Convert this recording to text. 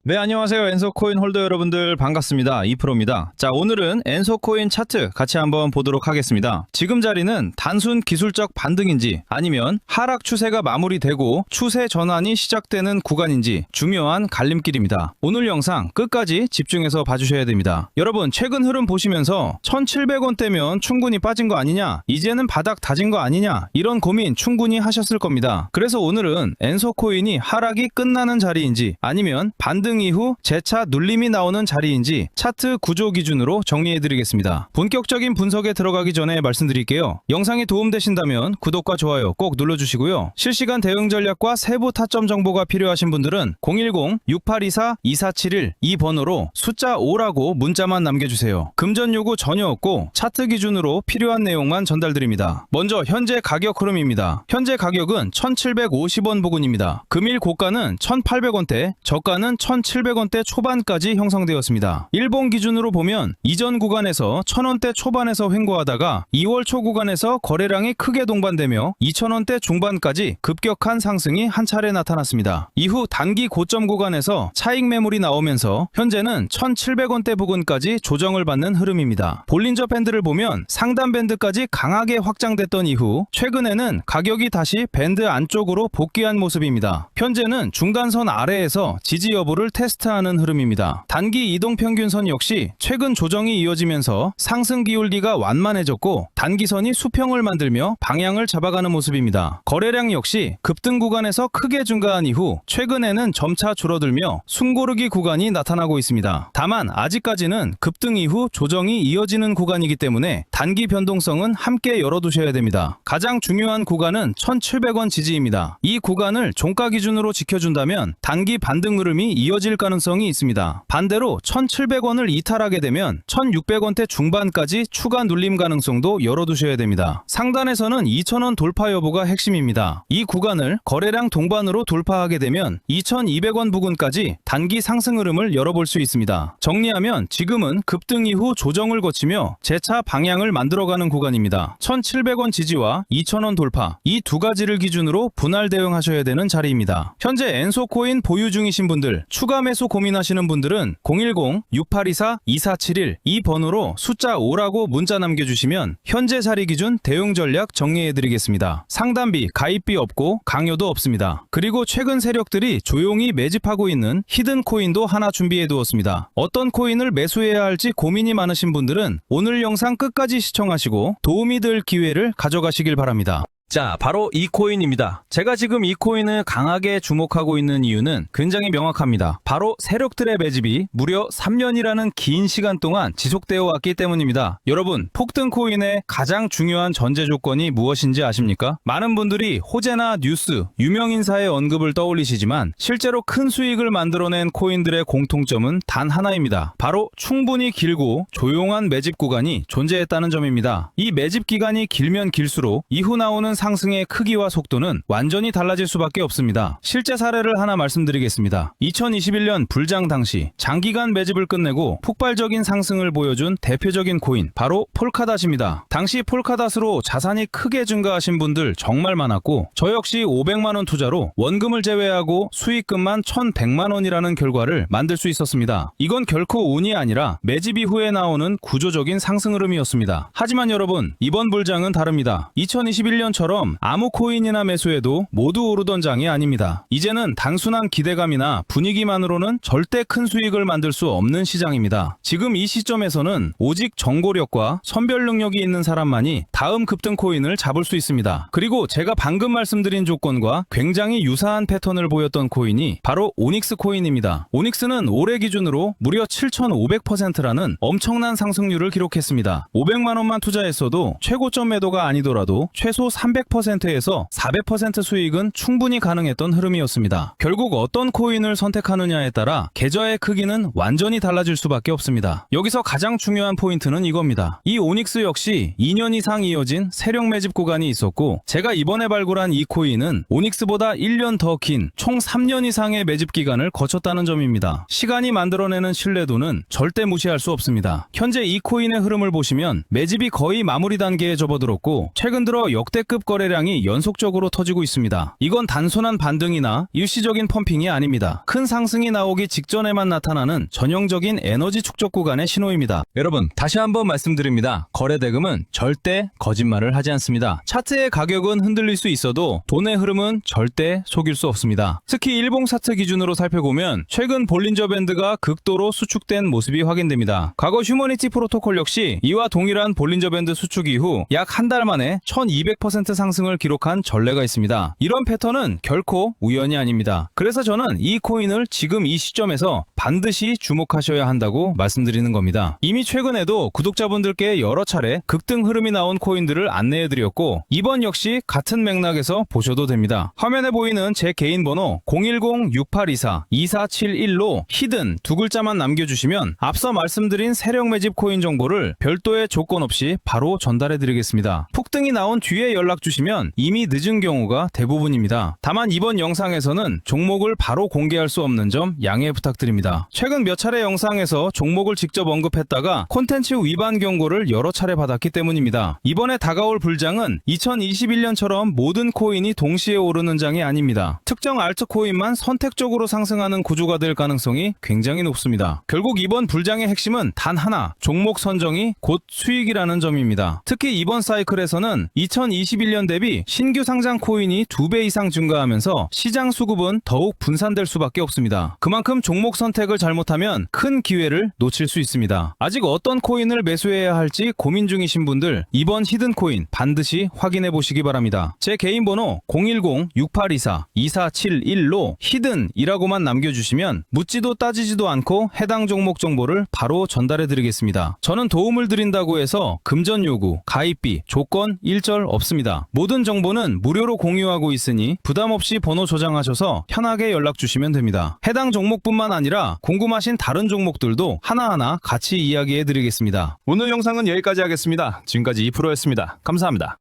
네, 안녕하세요. 엔소코인 홀더 여러분들 반갑습니다. 이프로입니다. 자, 오늘은 엔소코인 차트 같이 한번 보도록 하겠습니다. 지금 자리는 단순 기술적 반등인지 아니면 하락 추세가 마무리되고 추세 전환이 시작되는 구간인지 중요한 갈림길입니다. 오늘 영상 끝까지 집중해서 봐주셔야 됩니다. 여러분, 최근 흐름 보시면서 1,700원대면 충분히 빠진 거 아니냐? 이제는 바닥 다진 거 아니냐? 이런 고민 충분히 하셨을 겁니다. 그래서 오늘은 엔소코인이 하락이 끝나는 자리인지 아니면 반등 이후 재차 눌림이 나오는 자리인지 차트 구조 기준으로 정리해드리겠습니다. 본격적인 분석에 들어가기 전에 말씀드릴게요. 영상이 도움되신다면 구독과 좋아요 꼭 눌러주시고요. 실시간 대응 전략과 세부 타점 정보가 필요하신 분들은 010-6824-2471 이 번호로 숫자 5라고 문자만 남겨주세요. 금전 요구 전혀 없고 차트 기준으로 필요한 내용만 전달드립니다. 먼저 현재 가격 흐름입니다. 현재 가격은 1,750원 부근입니다. 금일 고가는 1,800원대, 저가는 1,700원대 초반까지 형성되었습니다. 일본 기준으로 보면 이전 구간에서 1,000원대 초반에서 횡보하다가 2월 초 구간에서 거래량이 크게 동반되며 2,000원대 중반까지 급격한 상승이 한 차례 나타났습니다. 이후 단기 고점 구간에서 차익 매물이 나오면서 현재는 1,700원대 부근까지 조정을 받는 흐름입니다. 볼린저 밴드를 보면 상단 밴드까지 강하게 확장됐던 이후 최근에는 가격이 다시 밴드 안쪽으로 복귀한 모습입니다. 현재는 중단선 아래에서 지지 여부를 테스트하는 흐름입니다. 단기 이동평균선 역시 최근 조정이 이어지면서 상승 기울기가 완만해졌고 단기선이 수평을 만들며 방향을 잡아가는 모습입니다. 거래량 역시 급등 구간에서 크게 증가한 이후 최근에는 점차 줄어들며 숨고르기 구간이 나타나고 있습니다. 다만 아직까지는 급등 이후 조정이 이어지는 구간이기 때문에 단기 변동성은 함께 열어두셔야 됩니다. 가장 중요한 구간은 1,700원 지지입니다. 이 구간을 종가 기준으로 지켜준다면 단기 반등 흐름이 이어질 가능성이 있습니다. 반대로 1,700원을 이탈하게 되면 1,600원대 중반까지 추가 눌림 가능성도 열어두셔야 됩니다. 상단에서는 2,000원 돌파 여부가 핵심입니다. 이 구간을 거래량 동반으로 돌파하게 되면 2,200원 부근까지 단기 상승 흐름을 열어볼 수 있습니다. 정리하면 지금은 급등 이후 조정을 거치며 재차 방향을 만들어가는 구간입니다. 1,700원 지지와 2,000원 돌파 이 두 가지를 기준으로 분할 대응하셔야 되는 자리입니다. 현재 엔소코인 보유 중이신 분들 추가 매수 고민하시는 분들은 010-6824-2471 이 번호로 숫자 5라고 문자 남겨주시면 현재 자리 기준 대응 전략 정리해드리겠습니다. 상단비, 가입비 없고 강요도 없습니다. 그리고 최근 세력들이 조용히 매집하고 있는 히든 코인도 하나 준비해두었습니다. 어떤 코인을 매수해야 할지 고민이 많으신 분들은 오늘 영상 끝까지 시청하시고 도움이 될 기회를 가져가시길 바랍니다. 자, 바로 이 코인입니다. 제가 지금 이 코인을 강하게 주목하고 있는 이유는 굉장히 명확합니다. 바로 세력들의 매집이 무려 3년이라는 긴 시간 동안 지속되어 왔기 때문입니다. 여러분, 폭등 코인의 가장 중요한 전제 조건이 무엇인지 아십니까? 많은 분들이 호재나 뉴스, 유명인사의 언급을 떠올리시지만 실제로 큰 수익을 만들어낸 코인들의 공통점은 단 하나입니다. 바로 충분히 길고 조용한 매집 구간이 존재했다는 점입니다. 이 매집 기간이 길면 길수록 이후 나오는 상승의 크기와 속도는 완전히 달라질 수밖에 없습니다. 실제 사례를 하나 말씀드리겠습니다. 2021년 불장 당시 장기간 매집을 끝내고 폭발적인 상승을 보여준 대표적인 코인 바로 폴카닷입니다. 당시 폴카닷으로 자산이 크게 증가하신 분들 정말 많았고 저 역시 500만원 투자로 원금을 제외하고 수익금만 1,100만원이라는 결과를 만들 수 있었습니다. 이건 결코 운이 아니라 매집 이후에 나오는 구조적인 상승 흐름이었습니다. 하지만 여러분, 이번 불장은 다릅니다. 2021년처럼 아무 코인이나 매수해도 모두 오르던 장이 아닙니다. 이제는 단순한 기대감이나 분위기만으로는 절대 큰 수익을 만들 수 없는 시장입니다. 지금 이 시점에서는 오직 정보력과 선별 능력이 있는 사람만이 다음 급등 코인을 잡을 수 있습니다. 그리고 제가 방금 말씀드린 조건과 굉장히 유사한 패턴을 보였던 코인이 바로 오닉스 코인입니다. 오닉스는 올해 기준으로 무려 7,500%라는 엄청난 상승률을 기록했습니다. 500만원만 투자했어도 최고점 매도가 아니더라도 최소 300%에서 400% 수익은 충분히 가능했던 흐름이었습니다. 결국 어떤 코인을 선택하느냐에 따라 계좌의 크기는 완전히 달라질 수밖에 없습니다. 여기서 가장 중요한 포인트는 이겁니다. 이 오닉스 역시 2년 이상 이어진 세력 매집 구간이 있었고 제가 이번에 발굴한 이 코인은 오닉스보다 1년 더 긴 총 3년 이상의 매집 기간을 거쳤다는 점입니다. 시간이 만들어내는 신뢰도는 절대 무시할 수 없습니다. 현재 이 코인의 흐름을 보시면 매집이 거의 마무리 단계에 접어들었고 최근 들어 역대급 거래량이 연속적으로 터지고 있습니다. 이건 단순한 반등이나 일시적인 펌핑이 아닙니다. 큰 상승이 나오기 직전에만 나타나는 전형적인 에너지 축적 구간의 신호입니다. 여러분, 다시 한번 말씀드립니다. 거래 대금은 절대 거짓말을 하지 않습니다. 차트의 가격은 흔들릴 수 있어도 돈의 흐름은 절대 속일 수 없습니다. 특히 일봉 차트 기준으로 살펴보면 최근 볼린저 밴드가 극도로 수축된 모습이 확인됩니다. 과거 휴머니티 프로토콜 역시 이와 동일한 볼린저 밴드 수축 이후 약 한 달 만에 1200% 상승을 기록한 전례가 있습니다. 이런 패턴은 결코 우연이 아닙니다. 그래서 저는 이 코인을 지금 이 시점에서 반드시 주목하셔야 한다고 말씀드리는 겁니다. 이미 최근에도 구독자분들께 여러 차례 급등 흐름이 나온 코인들을 안내해드렸고 이번 역시 같은 맥락에서 보셔도 됩니다. 화면에 보이는 제 개인 번호 010-6824-2471로 히든 두 글자만 남겨주시면 앞서 말씀드린 세력 매집 코인 정보를 별도의 조건 없이 바로 전달해드리겠습니다. 폭등이 나온 뒤에 연락 주시면 이미 늦은 경우가 대부분입니다. 다만 이번 영상에서는 종목을 바로 공개할 수 없는 점 양해 부탁드립니다. 최근 몇 차례 영상에서 종목을 직접 언급했다가 콘텐츠 위반 경고를 여러 차례 받았기 때문입니다. 이번에 다가올 불장은 2021년처럼 모든 코인이 동시에 오르는 장이 아닙니다. 특정 알트코인만 선택적으로 상승하는 구조가 될 가능성이 굉장히 높습니다. 결국 이번 불장의 핵심은 단 하나, 종목 선정이 곧 수익이라는 점입니다. 특히 이번 사이클에서는 2021년 대비 신규 상장 코인이 2배 이상 증가하면서 시장 수급은 더욱 분산될 수밖에 없습니다. 그만큼 종목 선택을 잘못하면 큰 기회를 놓칠 수 있습니다. 아직 어떤 코인을 매수해야 할지 고민 중이신 분들 이번 히든 코인 반드시 확인해 보시기 바랍니다. 제 개인 번호 010-6824-2471로 히든이라고만 남겨주시면 묻지도 따지지도 않고 해당 종목 정보를 바로 전달해 드리겠습니다. 저는 도움을 드린다고 해서 금전 요구, 가입비, 조건 일절 없습니다. 모든 정보는 무료로 공유하고 있으니 부담 없이 번호 저장하셔서 편하게 연락 주시면 됩니다. 해당 종목뿐만 아니라 궁금하신 다른 종목들도 하나하나 같이 이야기해 드리겠습니다. 오늘 영상은 여기까지 하겠습니다. 지금까지 2프로였습니다. 감사합니다.